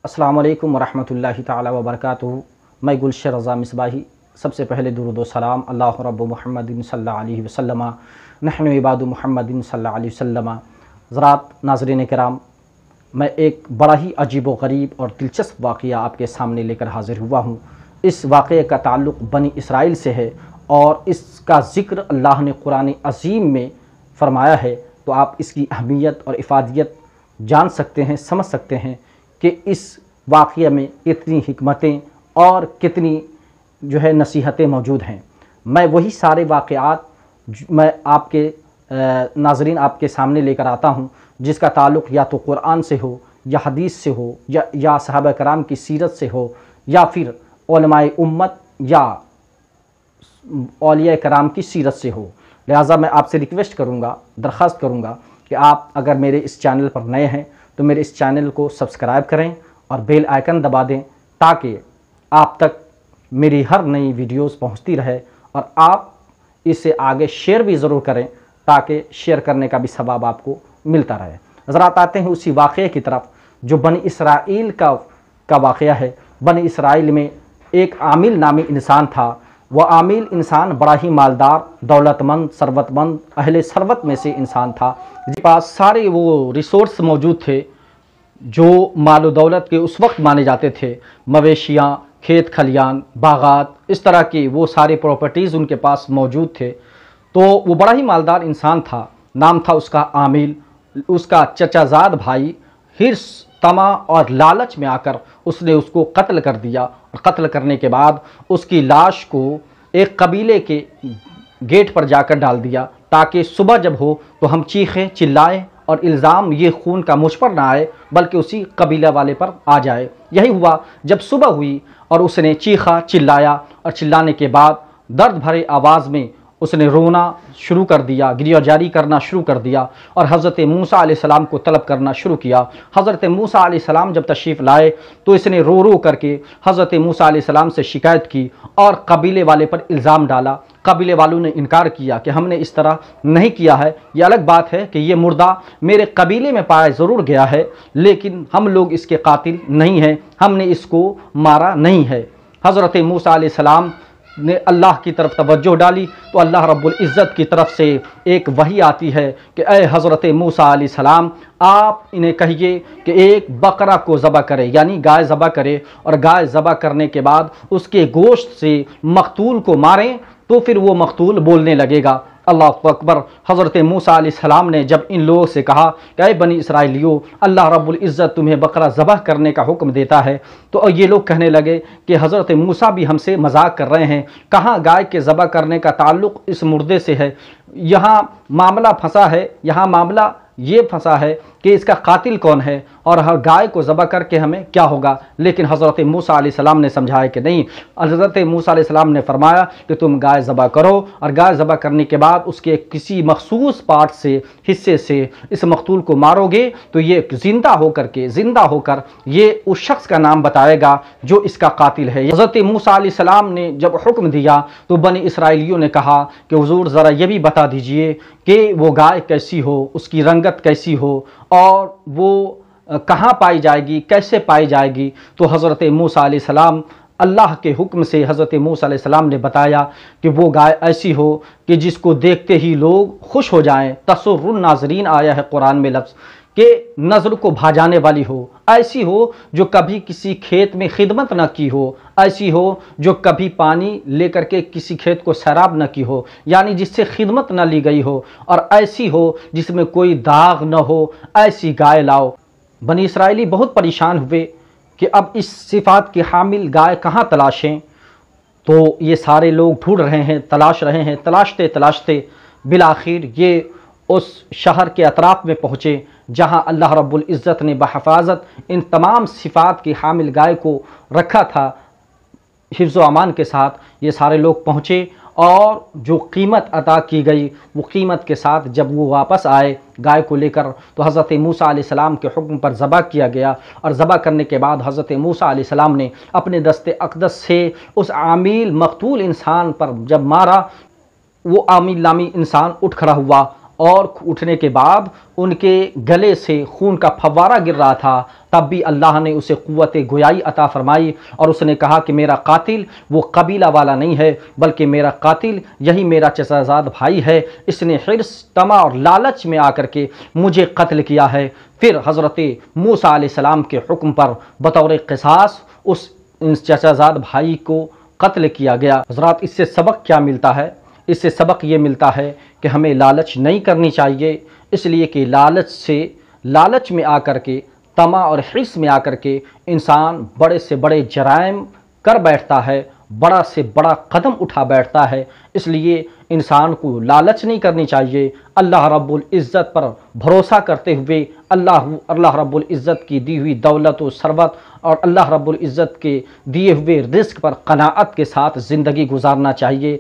अस्सलाम वालेकुम वरहमतुल्लाहि ताला वबरकातुहू। मैं गुलशन रज़ा मिसबाही। सबसे पहले दुरूद व सलाम अल्लाह रब्बु मुहम्मदिन सल्लल्लाहु अलैहि वसल्लम नहनु इबादु मुहम्मदिन सल्लल्लाहु अलैहि वसल्लम। ज़रात नाज़रीन किराम, मैं एक बड़ा ही अजीब व गरीब और दिलचस्प वाक़या आपके सामने लेकर हाज़िर हुआ हूँ। इस वाक़े का ताल्लुक़ बनी इसराइल से है और इसका ज़िक्र अल्लाह ने कुरान अज़ीम में फ़रमाया है, तो आप इसकी अहमियत और इफ़ादियत जान सकते हैं, समझ सकते हैं कि इस वाक़ये में कितनी हिकमतें और कितनी नसीहतें मौजूद हैं। मैं वही सारे वाक़यात मैं आपके नाज़रीन आपके सामने लेकर आता हूँ जिसका ताल्लुक़ या तो कुरान से हो या हदीस से हो या सहाबा कराम की सीरत से हो या फिर उलमाए उम्मत या औलिया कराम की सीरत से हो। लिहाजा मैं आपसे रिक्वेस्ट करूँगा, दरख्वास्त करूँगा कि आप अगर मेरे इस चैनल पर नए हैं तो मेरे इस चैनल को सब्सक्राइब करें और बेल आइकन दबा दें ताकि आप तक मेरी हर नई वीडियोस पहुंचती रहे और आप इसे आगे शेयर भी ज़रूर करें ताकि शेयर करने का भी सवाब आपको मिलता रहे। ज़रा आते हैं उसी वाक़ये की तरफ जो बनी इसराइल का वाक़या है। बनी इसराइल में एक आमिल नामी इंसान था। वह आमिल इंसान बड़ा ही मालदार, दौलतमंद, सरवतमंद, अहले सरवत में से इंसान था, जिसके पास सारे वो रिसोर्स मौजूद थे जो माल दौलत के उस वक्त माने जाते थे। मवेशियाँ, खेत खलियान, बागात, इस तरह की वो सारी प्रॉपर्टीज़ उनके पास मौजूद थे। तो वो बड़ा ही मालदार इंसान था। नाम था उसका आमिल। उसका चचाजाद भाई हिर्स, तमा और लालच में आकर उसने उसको कत्ल कर दिया और कत्ल करने के बाद उसकी लाश को एक कबीले के गेट पर जाकर डाल दिया ताकि सुबह जब हो तो हम चीखें चिल्लाएं और इल्ज़ाम ये खून का मुझ पर ना आए बल्कि उसी कबीला वाले पर आ जाए। यही हुआ। जब सुबह हुई और उसने चीखा, चिल्लाया और चिल्लाने के बाद दर्द भरे आवाज़ में उसने रोना शुरू कर दिया, गिरिया जारी करना शुरू कर दिया और हज़रत मूसा अलैहिस्सलाम को तलब करना शुरू किया। हज़रत मूसा अलैहिस्सलाम जब तशरीफ़ लाए तो इसने रो रो करके हज़रत मूसा अलैहिस्सलाम से शिकायत की और कबीले वाले पर इल्ज़ाम डाला। कबीले वालों ने इनकार किया कि हमने इस तरह नहीं किया है। ये अलग बात है कि ये मुर्दा मेरे कबीले में पाया ज़रूर गया है, लेकिन हम लोग इसके कातिल नहीं हैं, हमने इसको मारा नहीं है। हज़रत मूसा अलैहिस्सलाम ने अल्लाह की तरफ तवज्जो डाली तो अल्लाह रब्बुल इज़्ज़त की तरफ से एक वही आती है कि ए हज़रत मूसा अलैहिस्सलाम, आप इन्हें कहिए कि एक बकरा को ज़बह करे, यानी गाय ज़बह करे और गाय ज़बह करने के बाद उसके गोश्त से मक़तूल को मारें तो फिर वो मक़तूल बोलने लगेगा। अल्लाह अकबर। हज़रत मूसा अलैहिस्सलाम ने जब इन लोगों से कहा कि ऐ बनी इसराइलियों, अल्लाह रब्बुल इज़्ज़त तुम्हें बकरा ज़बह करने का हुक्म देता है, तो ये लोग कहने लगे कि हज़रत मूसा भी हमसे मजाक कर रहे हैं। कहाँ गाय के ज़बह करने का ताल्लुक़ इस मुर्दे से है? यहाँ मामला फंसा है, यहाँ मामला ये फंसा है कि इसका कातिल कौन है और हर गाय को ज़बह करके हमें क्या होगा। लेकिन हज़रत मूसा अलैहिस्सलाम ने समझाया कि नहीं। हज़रत मूसा अलैहिस्सलाम ने फरमाया कि तुम गाय ज़बह करो और गाय ज़बह करने के बाद उसके किसी मखसूस पार्ट से, हिस्से से इस मक़तूल को मारोगे तो ये ज़िंदा होकर ये उस शख्स का नाम बताएगा जो इसका कातिल है। हज़रत मूसा अलैहिस्सलाम ने जब हुक्म दिया तो बनी इसराइलियों ने कहा कि हुज़ूर ज़रा ये भी बता दीजिए कि वो गाय कैसी हो, उसकी रंगत कैसी हो और वो कहाँ पाई जाएगी, कैसे पाई जाएगी। तो हज़रत मूसा अलैहिस्सलाम अल्लाह के हुक्म से हज़रत मूसा अलैहिस्सलाम ने बताया कि वो गाय ऐसी हो कि जिसको देखते ही लोग खुश हो जाएं। तसुर्रुन नाज़रीन आया है कुरान में लफ्ज़ कि नज़र को भा जाने वाली हो, ऐसी हो जो कभी किसी खेत में खिदमत न की हो, ऐसी हो जो कभी पानी लेकर के किसी खेत को सैराब न की हो, यानी जिससे खिदमत न ली गई हो, और ऐसी हो जिसमें कोई दाग न हो, ऐसी गाय लाओ। बनी इसराइली बहुत परेशान हुए कि अब इस सिफ़ात की हामिल गाय कहाँ तलाशें। तो ये सारे लोग ढूंढ रहे हैं, तलाश रहे हैं, तलाशते तलाशते बिलाखिर ये उस शहर के अतराफ़ में पहुँचे जहाँ अल्लाह रब्बुल इज़्ज़त ने बहफ़ाज़त इन तमाम सिफ़ात की हामिल गाय को रखा था हिफ्ज़ व अमान के साथ। ये सारे लोग पहुँचे और जो कीमत अता की गई वो कीमत के साथ जब वो वापस आए गाय को लेकर तो हज़रत मूसा अलैहिस्सलाम के हुक्म पर ज़बह किया गया। और ज़बह करने के बाद हज़रत मूसा अलैहिस्सलाम ने अपने दस्ते अक़दस से उस आमिल मक़तूल इंसान पर जब मारा, वो आमिल नामी इंसान उठ खड़ा हुआ اور اٹھنے کے بعد ان کے گلے سے خون کا فوارہ گر رہا تھا، تب بھی اللہ نے اسے قوت گویائی عطا فرمائی اور اس نے کہا کہ میرا قاتل وہ قبیلہ والا نہیں ہے، بلکہ میرا قاتل یہی میرا چچا زاد بھائی ہے، اس نے حرص، طمع اور لالچ میں آ کر کے مجھے قتل کیا ہے۔ پھر حضرت موسیٰ علیہ السلام کے حکم پر بطور قصاص اس چچا زاد بھائی کو قتل کیا گیا۔ حضرات، اس سے سبق کیا ملتا ہے؟ اس سے سبق یہ ملتا ہے کہ ہمیں لالچ نہیں کرنی چاہیے، اس لیے کہ لالچ میں آ کر کے، طمع اور حرص میں آ کر کے انسان بڑے سے بڑے جرائم کر بیٹھتا ہے، بڑا سے بڑا قدم اٹھا بیٹھتا ہے۔ اس لیے انسان کو لالچ نہیں کرنی چاہیے، اللہ رب العزت پر بھروسہ کرتے ہوئے اللہ رب العزت کی دی ہوئی دولت و ثروت اور اللہ رب العزت کے دیے ہوئے رزق پر قناعت کے ساتھ زندگی گزارنا چاہیے۔